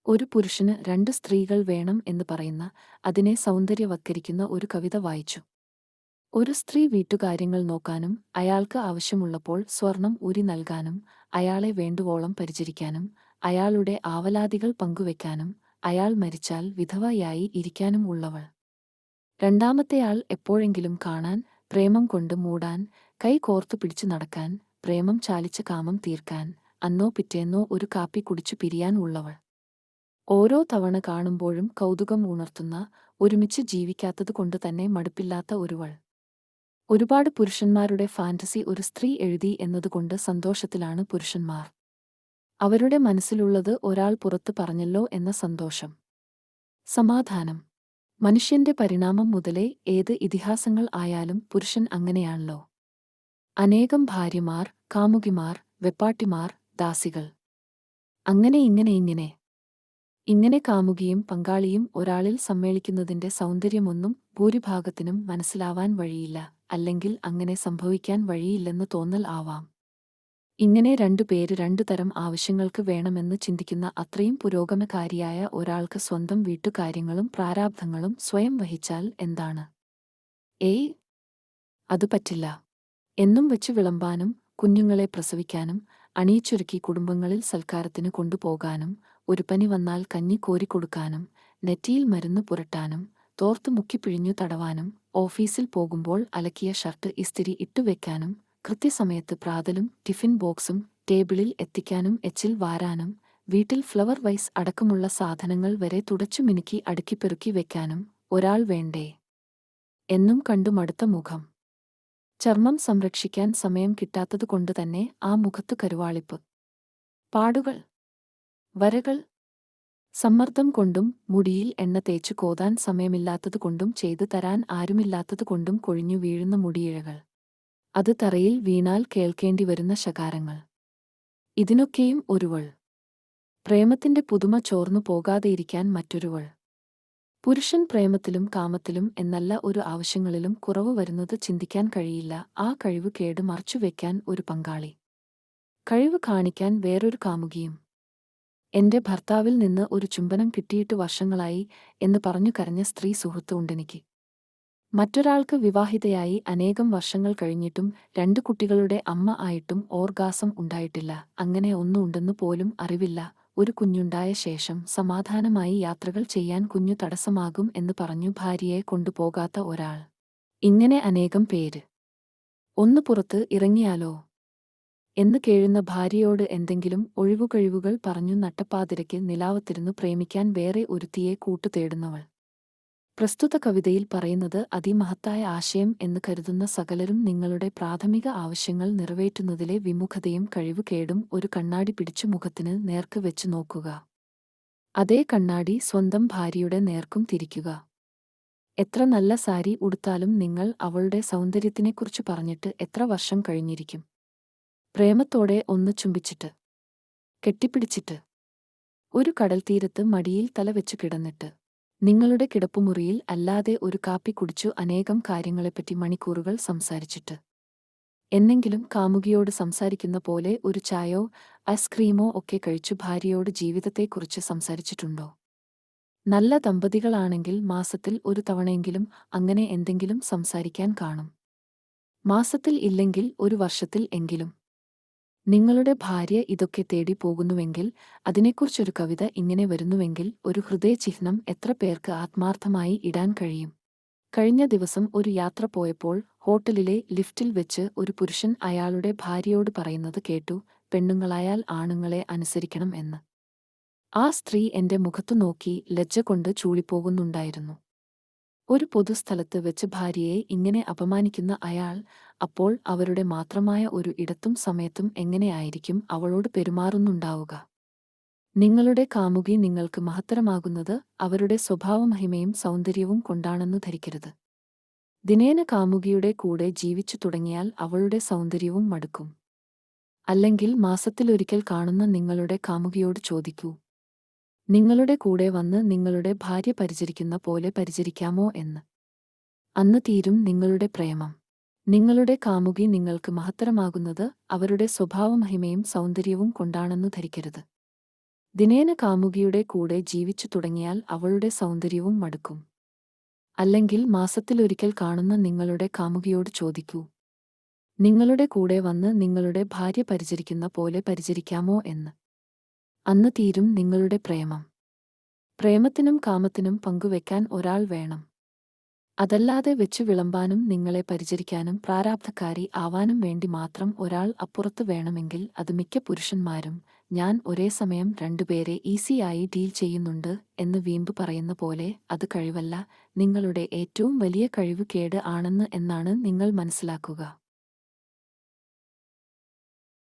ഒരു പുരുഷന് രണ്ട് സ്ത്രീകൾ വേണം എന്ന് പറയുന്ന, അതിനെ സൗന്ദര്യവത്കരിക്കുന്ന ഒരു കവിത വായിച്ചു. ഒരു സ്ത്രീ വീട്ടുകാര്യങ്ങൾ നോക്കാനും, അയാൾക്ക് ആവശ്യമുള്ളപ്പോൾ സ്വർണം ഊരി നൽകാനും, അയാളെ വേണ്ടുവോളം പരിചരിക്കാനും, അയാളുടെ ആവലാതികൾ പങ്കുവെക്കാനും, അയാൾ മരിച്ചാൽ വിധവയായി ഇരിക്കാനും ഉള്ളവൾ. രണ്ടാമത്തെയാൾ എപ്പോഴെങ്കിലും കാണാൻ, പ്രേമം കൊണ്ട് മൂടാൻ, കൈ കോർത്തു പിടിച്ചു നടക്കാൻ, പ്രേമം ചാലിച്ച കാമം തീർക്കാൻ, അന്നോ പിറ്റേന്നോ ഒരു കാപ്പി കുടിച്ചു പിരിയാൻ ഉള്ളവൾ. ഓരോ തവണ കാണുമ്പോഴും കൗതുകം ഉണർത്തുന്ന, ഒരുമിച്ച് ജീവിക്കാത്തതുകൊണ്ട് തന്നെ മടുപ്പില്ലാത്ത ഒരുവൾ. ഒരുപാട് പുരുഷന്മാരുടെ ഫാന്റസി ഒരു സ്ത്രീ എഴുതി എന്നതുകൊണ്ട് സന്തോഷത്തിലാണ് പുരുഷന്മാർ. അവരുടെ മനസ്സിലുള്ളത് ഒരാൾ പുറത്തു പറഞ്ഞല്ലോ എന്ന സന്തോഷം. സമാധാനം. മനുഷ്യന്റെ പരിണാമം മുതലേ ഏത് ഇതിഹാസങ്ങൾ ആയാലും പുരുഷൻ അങ്ങനെയാണല്ലോ. അനേകം ഭാര്യമാർ, കാമുകിമാർ, വെപ്പാട്ടിമാർ, ദാസികൾ. അങ്ങനെ ഇങ്ങനെ കാമുകിയും പങ്കാളിയും ഒരാളിൽ സമ്മേളിക്കുന്നതിന്റെ സൗന്ദര്യമൊന്നും ഭൂരിഭാഗത്തിനും മനസ്സിലാവാൻ വഴിയില്ല, അല്ലെങ്കിൽ അങ്ങനെ സംഭവിക്കാൻ വഴിയില്ലെന്ന് തോന്നൽ ആവാം. ഇങ്ങനെ രണ്ടുപേര് രണ്ടുതരം ആവശ്യങ്ങൾക്ക് വേണമെന്ന് ചിന്തിക്കുന്ന അത്രയും പുരോഗമനകാരിയായ ഒരാൾക്ക് സ്വന്തം വീട്ടുകാര്യങ്ങളും പ്രാരാബ്ധങ്ങളും സ്വയം വഹിച്ചാൽ എന്താണ്? ഏയ്, അത് പറ്റില്ല. എന്നും വെച്ച് വിളമ്പാനും, കുഞ്ഞുങ്ങളെ പ്രസവിക്കാനും, അണിയിച്ചൊരുക്കി കുടുംബങ്ങളിൽ സൽക്കാരത്തിന് കൊണ്ടുപോകാനും, ഒരു പനി വന്നാൽ കഞ്ഞി കോരിക്കൊടുക്കാനും, നെറ്റിയിൽ മരുന്ന് പുരട്ടാനും, തോർത്ത് മുക്കിപ്പിഴിഞ്ഞു തടവാനും, ഓഫീസിൽ പോകുമ്പോൾ അലക്കിയ ഷർട്ട് ഇസ്തിരി ഇട്ടുവെക്കാനും, കൃത്യസമയത്ത് പ്രാതലും ടിഫിൻ ബോക്സും ടേബിളിൽ എത്തിക്കാനും, എച്ചിൽ വാരാനും, വീട്ടിൽ ഫ്ലവർ വൈസ് അടക്കമുള്ള സാധനങ്ങൾ വരെ തുടച്ചു മിനുക്കി അടുക്കിപ്പെറുക്കി വെക്കാനും ഒരാൾ വേണ്ടേ? എന്നും കണ്ടു മടുത്ത മുഖം. ചർമ്മം സംരക്ഷിക്കാൻ സമയം കിട്ടാത്തതുകൊണ്ടുതന്നെ ആ മുഖത്തു കരുവാളിപ്പ്, പാടുകൾ, വരകൾ. സമ്മർദ്ദം കൊണ്ടും മുടിയിൽ എണ്ണ തേച്ചു കോതാൻ സമയമില്ലാത്തതുകൊണ്ടും ചെയ്തു തരാൻ ആരുമില്ലാത്തതുകൊണ്ടും കൊഴിഞ്ഞു വീഴുന്ന മുടിയിഴകൾ. അത് തറയിൽ വീണാൽ കേൾക്കേണ്ടി വരുന്ന ശകാരങ്ങൾ. ഇതിനൊക്കെയും ഒരുവൾ. പ്രേമത്തിന്റെ പുതുമ ചോർന്നു പോകാതെയിരിക്കാൻ മറ്റൊരുവൾ. പുരുഷൻ പ്രേമത്തിലും കാമത്തിലും എന്നല്ല ഒരു ആവശ്യങ്ങളിലും കുറവ് വരുന്നത് ചിന്തിക്കാൻ കഴിയില്ല. ആ കഴിവ് കേട് മറച്ചുവെക്കാൻ ഒരു പങ്കാളി. കഴിവ് കാണിക്കാൻ വേറൊരു കാമുകിയും. എന്റെ ഭർത്താവിൽ നിന്ന് ഒരു ചുംബനം കിട്ടിയിട്ട് വർഷങ്ങളായി എന്ന് പറഞ്ഞു കരഞ്ഞ സ്ത്രീ സുഹൃത്ത് ഉണ്ടെനിക്ക്. മറ്റൊരാൾക്ക് വിവാഹിതയായി അനേകം വർഷങ്ങൾ കഴിഞ്ഞിട്ടും 2 കുട്ടികളുടെ അമ്മ ആയിട്ടും ഓർഗാസം ഉണ്ടായിട്ടില്ല. അങ്ങനെ ഒന്നുണ്ടെന്നു പോലും അറിവില്ല. ഒരു കുഞ്ഞുണ്ടായ ശേഷം സമാധാനമായി യാത്രകൾ ചെയ്യാൻ കുഞ്ഞു തടസ്സമാകും എന്ന് പറഞ്ഞു ഭാര്യയെ കൊണ്ടുപോകാത്ത ഒരാൾ. ഇങ്ങനെ അനേകം പേര്. ഒന്ന് പുറത്ത് ഇറങ്ങിയാലോ എന്ന് കേഴുന്ന ഭാര്യയോട് എന്തെങ്കിലും ഒഴിവുകഴിവുകൾ പറഞ്ഞു നട്ടപ്പാതിരയ്ക്ക് നിലാവത്തിരുന്നു പ്രേമിക്കാൻ വേറെ ഒരുത്തിയെ കൂട്ടുതേടുന്നവൾ. പ്രസ്തുത കവിതയിൽ പറയുന്നത് അതിമഹത്തായ ആശയം എന്ന് കരുതുന്ന സകലരും നിങ്ങളുടെ പ്രാഥമിക ആവശ്യങ്ങൾ നിറവേറ്റുന്നതിലെ വിമുഖതയും കഴിവുകേടും ഒരു കണ്ണാടി പിടിച്ചു മുഖത്തിന് നേർക്ക് വെച്ചു നോക്കുക. അതേ കണ്ണാടി സ്വന്തം ഭാര്യയുടെ നേർക്കും തിരിക്കുക. എത്ര നല്ല സാരി ഉടുത്താലും നിങ്ങൾ അവളുടെ സൗന്ദര്യത്തിനെക്കുറിച്ച് പറഞ്ഞിട്ട് എത്ര വർഷം കഴിഞ്ഞിരിക്കും? പ്രേമത്തോടെ ഒന്ന് ചുംബിച്ചിട്ട്, കെട്ടിപ്പിടിച്ചിട്ട്, ഒരു കടൽത്തീരത്ത് മടിയിൽ തല വെച്ചു കിടന്നിട്ട്, നിങ്ങളുടെ കിടപ്പുമുറിയിൽ അല്ലാതെ ഒരു കാപ്പി കുടിച്ചു അനേകം കാര്യങ്ങളെപ്പറ്റി മണിക്കൂറുകൾ സംസാരിച്ചിട്ട്, എന്നെങ്കിലും കാമുകിയോട് സംസാരിക്കുന്ന പോലെ ഒരു ചായയോ ഐസ്ക്രീമോ ഒക്കെ കഴിച്ചു ഭാര്യയോട് ജീവിതത്തെക്കുറിച്ച് സംസാരിച്ചിട്ടുണ്ടോ? നല്ല ദമ്പതികളാണെങ്കിൽ മാസത്തിൽ ഒരു തവണയെങ്കിലും അങ്ങനെ എന്തെങ്കിലും സംസാരിക്കാൻ കാണും. മാസത്തിൽ ഇല്ലെങ്കിൽ ഒരു വർഷത്തിൽ എങ്കിലും. നിങ്ങളുടെ ഭാര്യ ഇതൊക്കെ തേടി പോകുന്നുവെങ്കിൽ, അതിനെക്കുറിച്ചൊരു കവിത ഇങ്ങനെ വരുന്നുവെങ്കിൽ, ഒരു ഹൃദയചിഹ്നം എത്ര പേർക്ക് ആത്മാർത്ഥമായി ഇടാൻ കഴിയും? കഴിഞ്ഞ ദിവസം ഒരു യാത്ര പോയപ്പോൾ ഹോട്ടലിലെ ലിഫ്റ്റിൽ വെച്ച് ഒരു പുരുഷൻ അയാളുടെ ഭാര്യയോട് പറയുന്നത് കേട്ടു, പെണ്ണുങ്ങളായാൽ ആണുങ്ങളെ അനുസരിക്കണം എന്ന്. ആ സ്ത്രീ എന്റെ മുഖത്തു നോക്കി ലജ്ജ കൊണ്ട് ചൂളിപ്പോകുന്നുണ്ടായിരുന്നു. ഒരു പൊതുസ്ഥലത്ത് വെച്ച് ഭാര്യയെ ഇങ്ങനെ അപമാനിക്കുന്ന അയാൾ അപ്പോൾ അവരുടെ മാത്രമായ ഒരു ഇടത്തും സമയത്തും എങ്ങനെയായിരിക്കും അവളോട് പെരുമാറുന്നുണ്ടാവുക? നിങ്ങളുടെ കാമുകി നിങ്ങൾക്ക് മഹത്തരമാകുന്നത് അവരുടെ സ്വഭാവമഹിമയും സൗന്ദര്യവും കൊണ്ടാണെന്നു ധരിക്കരുത്. ദിനേന കാമുകിയുടെ കൂടെ ജീവിച്ചു തുടങ്ങിയാൽ അവളുടെ സൗന്ദര്യവും മടുക്കും. അല്ലെങ്കിൽ മാസത്തിലൊരിക്കൽ കാണുന്ന നിങ്ങളുടെ കാമുകിയോട് ചോദിക്കൂ, നിങ്ങളുടെ കൂടെ വന്ന് നിങ്ങളുടെ ഭാര്യ പരിചരിക്കുന്ന പോലെ പരിചരിക്കാമോ എന്ന്. അന്ന് തീരും നിങ്ങളുടെ പ്രേമം. നിങ്ങളുടെ കാമുകി നിങ്ങൾക്ക് മഹത്തരമാകുന്നത് അവരുടെ സ്വഭാവമഹിമയും സൗന്ദര്യവും കൊണ്ടാണെന്നു ധരിക്കരുത്. ദിനേന കാമുകിയുടെ കൂടെ ജീവിച്ചു തുടങ്ങിയാൽ അവളുടെ സൗന്ദര്യവും മടുക്കും. അല്ലെങ്കിൽ മാസത്തിലൊരിക്കൽ കാണുന്ന നിങ്ങളുടെ കാമുകിയോട് ചോദിക്കൂ, നിങ്ങളുടെ കൂടെ വന്ന് നിങ്ങളുടെ ഭാര്യ പരിചരിക്കുന്ന പോലെ പരിചരിക്കാമോ എന്ന്. അന്ന് തീരും നിങ്ങളുടെ പ്രേമം. പ്രേമത്തിനും കാമത്തിനും പങ്കുവെക്കാൻ ഒരാൾ വേണം. അതല്ലാതെ വെച്ചു വിളമ്പാനും നിങ്ങളെ പരിചരിക്കാനും പ്രാരാബ്ധക്കാരി ആവാനും വേണ്ടി മാത്രം ഒരാൾ അപ്പുറത്ത് വേണമെങ്കിൽ അത് മിക്ക പുരുഷന്മാരും ഞാൻ ഒരേ സമയം രണ്ടുപേരെ ഈസിയായി ഡീൽ ചെയ്യുന്നുണ്ട് എന്ന് വീമ്പ് പറയുന്ന പോലെ അത് കഴിവല്ല, നിങ്ങളുടെ ഏറ്റവും വലിയ കഴിവ് കേട് ആണെന്ന് എന്നാണ് നിങ്ങൾ മനസ്സിലാക്കുക.